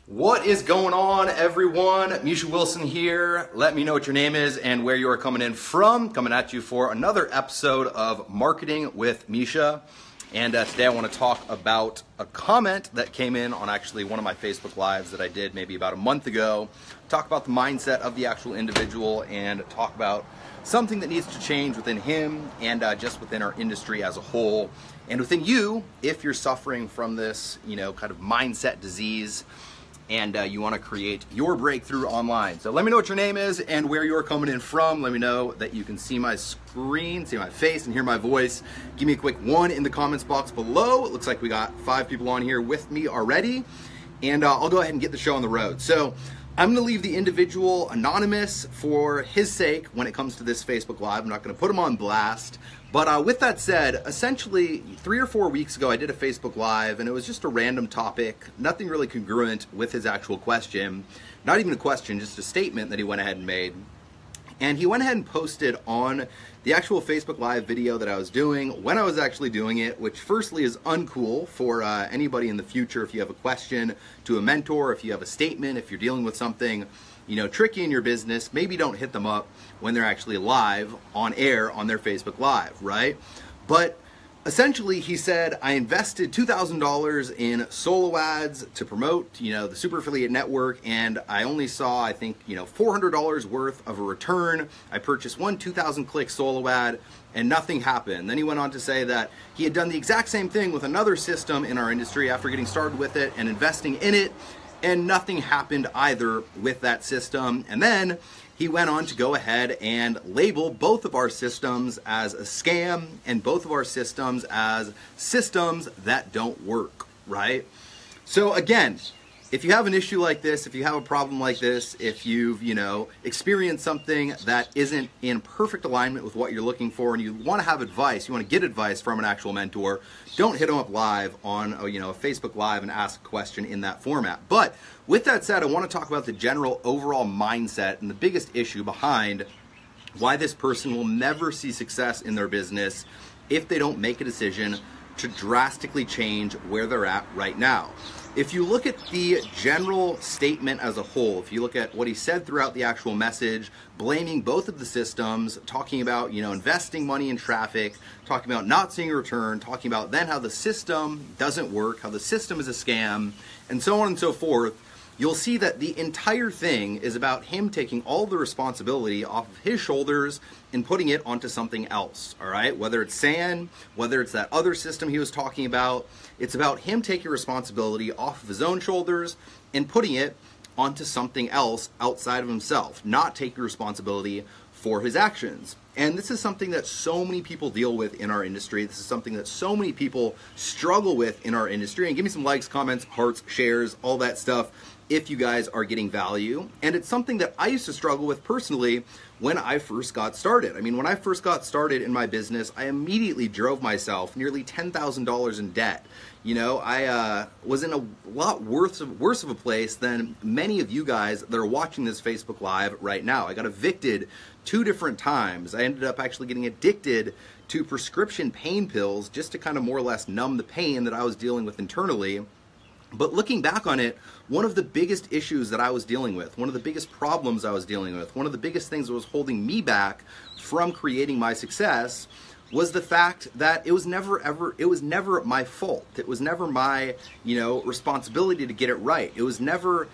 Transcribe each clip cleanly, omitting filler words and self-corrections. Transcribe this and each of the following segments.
What is going on, everyone? Misha Wilson here. Let me know what your name is and where you are coming in from. Coming at you for another episode of Marketing with Misha. And today I want to talk about a comment that came in on actually one of my Facebook Lives that I did maybe about a month ago. Talk about the mindset of the actual individual and talk about something that needs to change within him and just within our industry as a whole. And within you, if you're suffering from this, kind of mindset disease, and you want to create your breakthrough online. So let me know what your name is and where you're coming in from. Let me know that you can see my screen, see my face, and hear my voice. Give me a quick 1 in the comments box below. It looks like we got 5 people on here with me already. And I'll go ahead and get the show on the road. So I'm going to leave the individual anonymous for his sake when it comes to this Facebook Live. I'm not going to put him on blast. But with that said, essentially 3 or 4 weeks ago I did a Facebook Live and it was just a random topic, nothing really congruent with his actual question. Not even a question, just a statement that he went ahead and made. And he went ahead and posted on the actual Facebook Live video that I was doing when I was actually doing it, which firstly is uncool for anybody in the future. If you have a question to a mentor, if you have a statement, if you're dealing with something tricky in your business, maybe don't hit them up when they're actually live on air on their Facebook Live, right? But essentially he said, I invested $2,000 in solo ads to promote, the super affiliate network, and I only saw, I think, $400 worth of a return. I purchased one 2,000 click solo ad and nothing happened. Then he went on to say that he had done the exact same thing with another system in our industry after getting started with it and investing in it, and nothing happened either with that system. And then he went on to go ahead and label both of our systems as a scam and both of our systems as systems that don't work, right? So again, if you have an issue like this, if you have a problem like this, if you've, experienced something that isn't in perfect alignment with what you're looking for and you want to have advice, you want to get advice from an actual mentor, don't hit them up live on, a Facebook Live and ask a question in that format. But with that said, I want to talk about the general overall mindset and the biggest issue behind why this person will never see success in their business if they don't make a decision to drastically change where they're at right now. If you look at the general statement as a whole, if you look at what he said throughout the actual message, blaming both of the systems, talking about, investing money in traffic, talking about not seeing a return, talking about then how the system doesn't work, how the system is a scam, and so on and so forth, you'll see that the entire thing is about him taking all the responsibility off of his shoulders and putting it onto something else, all right? Whether it's SAN, whether it's that other system he was talking about, it's about him taking responsibility off of his own shoulders and putting it onto something else outside of himself, not taking responsibility for his actions. And this is something that so many people deal with in our industry. This is something that so many people struggle with in our industry. And give me some likes, comments, hearts, shares, all that stuff if you guys are getting value. And it's something that I used to struggle with personally when I first got started. I mean, when I first got started in my business, I immediately drove myself nearly $10,000 in debt. I was in a lot worse of a place than many of you guys that are watching this Facebook Live right now. I got evicted 2 different times. I ended up actually getting addicted to prescription pain pills just to kind of more or less numb the pain that I was dealing with internally. But looking back on it, one of the biggest issues that I was dealing with, one of the biggest problems I was dealing with, one of the biggest things that was holding me back from creating my success was the fact that it was never my fault. It was never my, responsibility to get it right. It was never,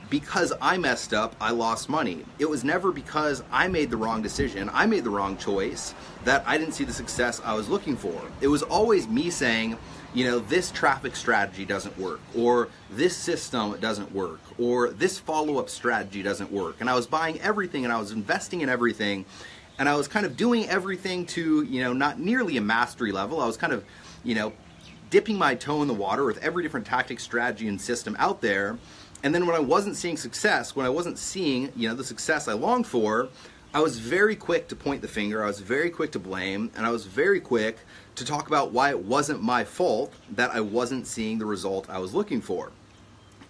because I messed up, I lost money. It was never because I made the wrong decision, I made the wrong choice, that I didn't see the success I was looking for. It was always me saying, this traffic strategy doesn't work, or this system doesn't work, or this follow-up strategy doesn't work. And I was buying everything and I was investing in everything. And I was kind of doing everything to, not nearly a mastery level. I was kind of, dipping my toe in the water with every different tactic, strategy, and system out there. And then when I wasn't seeing success, when I wasn't seeing, the success I longed for, I was very quick to point the finger. I was very quick to blame. And I was very quick to talk about why it wasn't my fault that I wasn't seeing the result I was looking for.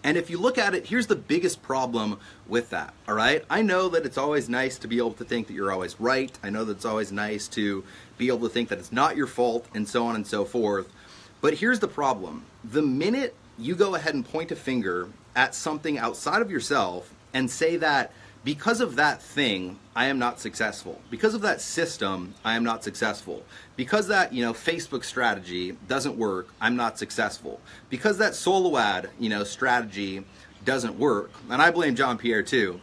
And if you look at it, here's the biggest problem with that, all right? I know that it's always nice to be able to think that you're always right. I know that it's always nice to be able to think that it's not your fault and so on and so forth. But here's the problem. The minute you go ahead and point a finger at something outside of yourself and say that because of that thing, I am not successful. Because of that system, I am not successful. Because that, Facebook strategy doesn't work, I'm not successful. Because that solo ad, strategy doesn't work, and I blame John Pierre too,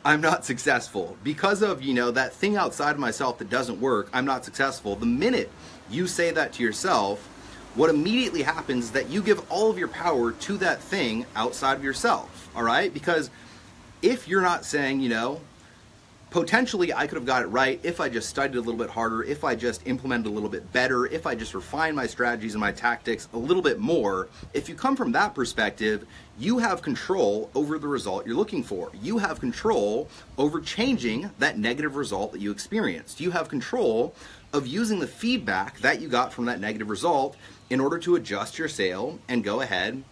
I'm not successful. Because of, that thing outside of myself that doesn't work, I'm not successful. The minute you say that to yourself, what immediately happens is that you give all of your power to that thing outside of yourself, all right? Because if you're not saying, potentially I could have got it right if I just studied a little bit harder, if I just implemented a little bit better, if I just refined my strategies and my tactics a little bit more, if you come from that perspective, you have control over the result you're looking for. You have control over changing that negative result that you experienced. You have control of using the feedback that you got from that negative result in order to adjust your sale and go ahead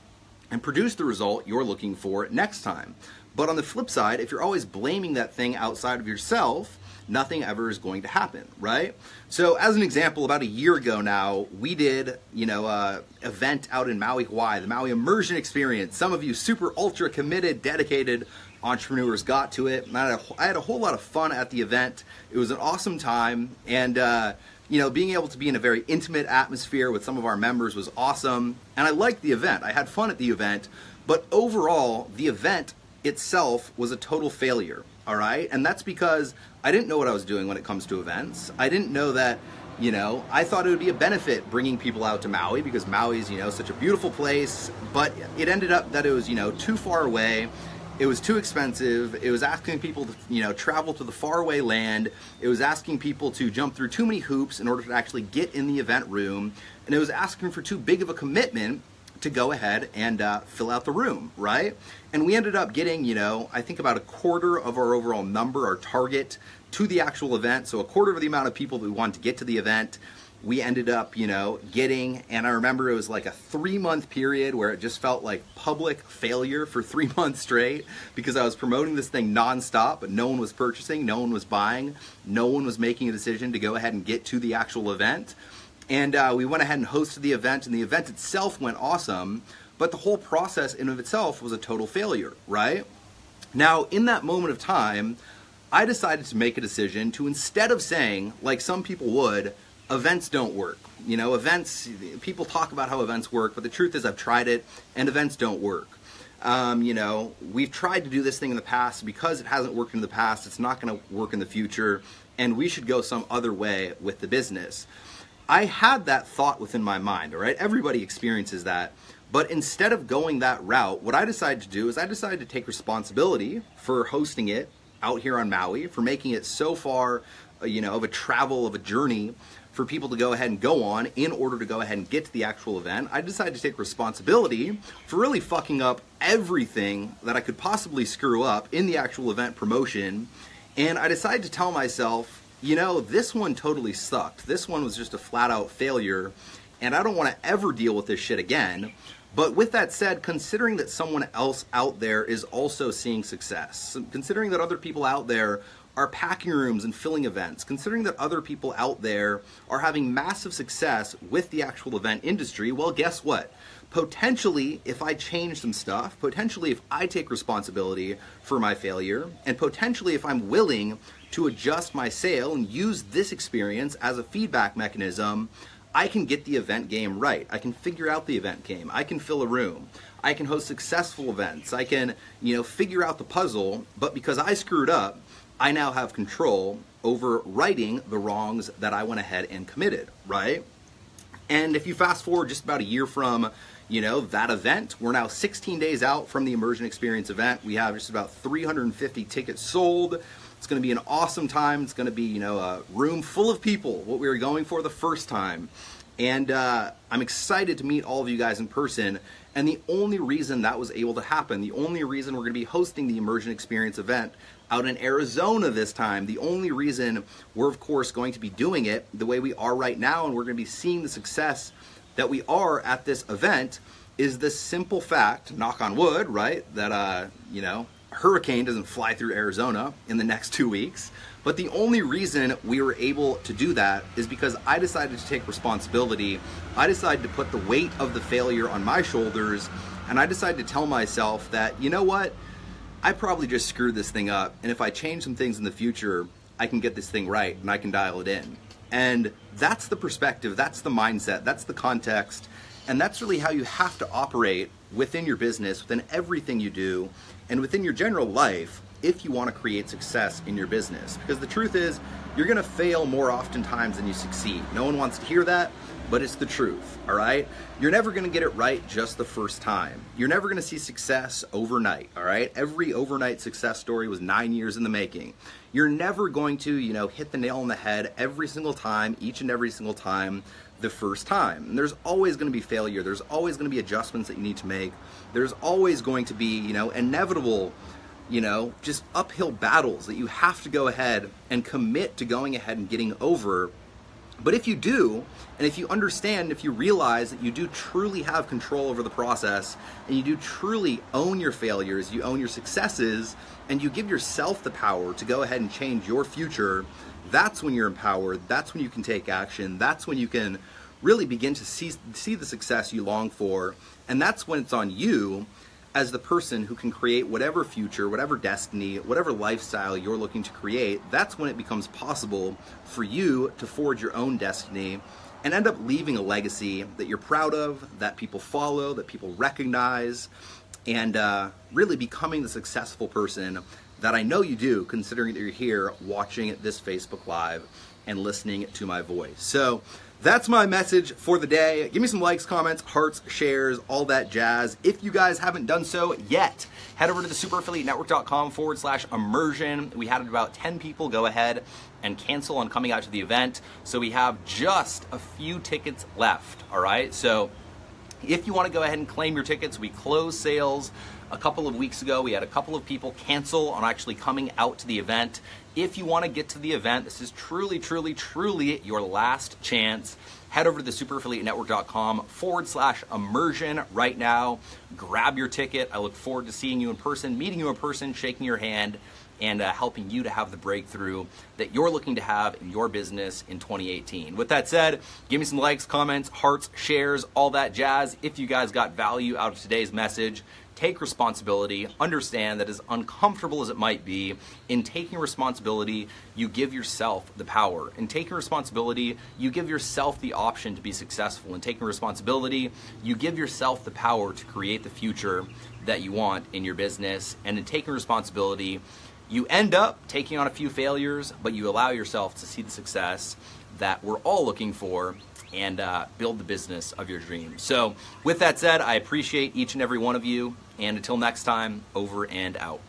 and produce the result you're looking for next time. But on the flip side, if you're always blaming that thing outside of yourself, nothing ever is going to happen, right? So as an example, about a year ago now, we did, event out in Maui, Hawaii, the Maui Immersion Experience. Some of you super ultra committed, dedicated entrepreneurs got to it. And I had a whole lot of fun at the event. It was an awesome time. And, being able to be in a very intimate atmosphere with some of our members was awesome. And I liked the event. I had fun at the event. But overall, the event itself was a total failure, all right? And that's because I didn't know what I was doing when it comes to events. I didn't know that, I thought it would be a benefit bringing people out to Maui because Maui is, such a beautiful place, but it ended up that it was, too far away. It was too expensive. It was asking people to, travel to the faraway land. It was asking people to jump through too many hoops in order to actually get in the event room. And it was asking for too big of a commitment to go ahead and fill out the room, right? And we ended up getting, I think about a quarter of our overall number, our target, to the actual event. So a quarter of the amount of people that we wanted to get to the event, we ended up, getting. And I remember it was like a 3-month period where it just felt like public failure for 3 months straight because I was promoting this thing nonstop, but no one was purchasing, no one was buying, no one was making a decision to go ahead and get to the actual event. And we went ahead and hosted the event, and the event itself went awesome, but the whole process in of itself was a total failure, right? Now, in that moment of time, I decided to make a decision to, instead of saying, like some people would, events don't work. Events, people talk about how events work, but the truth is I've tried it, and events don't work. We've tried to do this thing in the past. Because it hasn't worked in the past, it's not going to work in the future, and we should go some other way with the business. I had that thought within my mind, all right? Everybody experiences that. But instead of going that route, what I decided to do is I decided to take responsibility for hosting it out here on Maui, for making it so far, of a travel, of a journey for people to go ahead and go on in order to go ahead and get to the actual event. I decided to take responsibility for really fucking up everything that I could possibly screw up in the actual event promotion. And I decided to tell myself, this one totally sucked. This one was just a flat out failure, and I don't want to ever deal with this shit again. But with that said, considering that someone else out there is also seeing success, considering that other people out there are packing rooms and filling events, considering that other people out there are having massive success with the actual event industry, well, guess what? Potentially, if I change some stuff, potentially if I take responsibility for my failure, and potentially if I'm willing to adjust my sale and use this experience as a feedback mechanism, I can get the event game right. I can figure out the event game. I can fill a room. I can host successful events. I can, figure out the puzzle, but because I screwed up, I now have control over righting the wrongs that I went ahead and committed, right? And if you fast forward just about a year from, that event, we're now 16 days out from the Immersion Experience event. We have just about 350 tickets sold. It's going to be an awesome time. It's going to be, a room full of people, what we were going for the first time. And I'm excited to meet all of you guys in person. And the only reason that was able to happen, the only reason we're going to be hosting the Immersion Experience event out in Arizona this time, the only reason we're, of course, going to be doing it the way we are right now, and we're going to be seeing the success that we are at this event, is this simple fact, knock on wood, right, that, a hurricane doesn't fly through Arizona in the next 2 weeks. But the only reason we were able to do that is because I decided to take responsibility. I decided to put the weight of the failure on my shoulders, And I decided to tell myself that, you know what, I probably just screwed this thing up, and if I change some things in the future, I can get this thing right and I can dial it in. And that's the perspective, that's the mindset, that's the context, and that's really how you have to operate within your business, within everything you do, and within your general life if you want to create success in your business. Because the truth is, you're going to fail more oftentimes than you succeed. No one wants to hear that, but it's the truth, all right? You're never going to get it right just the first time. You're never going to see success overnight, all right? Every overnight success story was 9 years in the making. You're never going to, hit the nail on the head every single time, each and every single time, the first time. And there's always going to be failure. There's always going to be adjustments that you need to make. There's always going to be, inevitable, just uphill battles that you have to go ahead and commit to going ahead and getting over. But if you do, and if you understand, if you realize that you do truly have control over the process, and you do truly own your failures, you own your successes, and you give yourself the power to go ahead and change your future, that's when you're empowered, that's when you can take action, that's when you can really begin to see the success you long for, and that's when it's on you as the person who can create whatever future, whatever destiny, whatever lifestyle you're looking to create. That's when it becomes possible for you to forge your own destiny and end up leaving a legacy that you're proud of, that people follow, that people recognize, and really becoming the successful person that I know you do, considering that you're here watching this Facebook Live and listening to my voice. So that's my message for the day. Give me some likes, comments, hearts, shares, all that jazz. If you guys haven't done so yet, head over to the superaffiliatenetwork.com/immersion. We had about 10 people go ahead and cancel on coming out to the event. So we have just a few tickets left, all right? So if you want to go ahead and claim your tickets, we closed sales a couple of weeks ago. We had a couple of people cancel on actually coming out to the event. If you want to get to the event, this is truly, truly, truly your last chance. Head over to the superaffiliatenetwork.com/immersion right now. Grab your ticket. I look forward to seeing you in person, meeting you in person, shaking your hand, and helping you to have the breakthrough that you're looking to have in your business in 2018. With that said, give me some likes, comments, hearts, shares, all that jazz. If you guys got value out of today's message, take responsibility. Understand that as uncomfortable as it might be, in taking responsibility, you give yourself the power. In taking responsibility, you give yourself the option to be successful. In taking responsibility, you give yourself the power to create the future that you want in your business. And in taking responsibility, you end up taking on a few failures, but you allow yourself to see the success that we're all looking for and build the business of your dreams. So with that said, I appreciate each and every one of you. And until next time, over and out.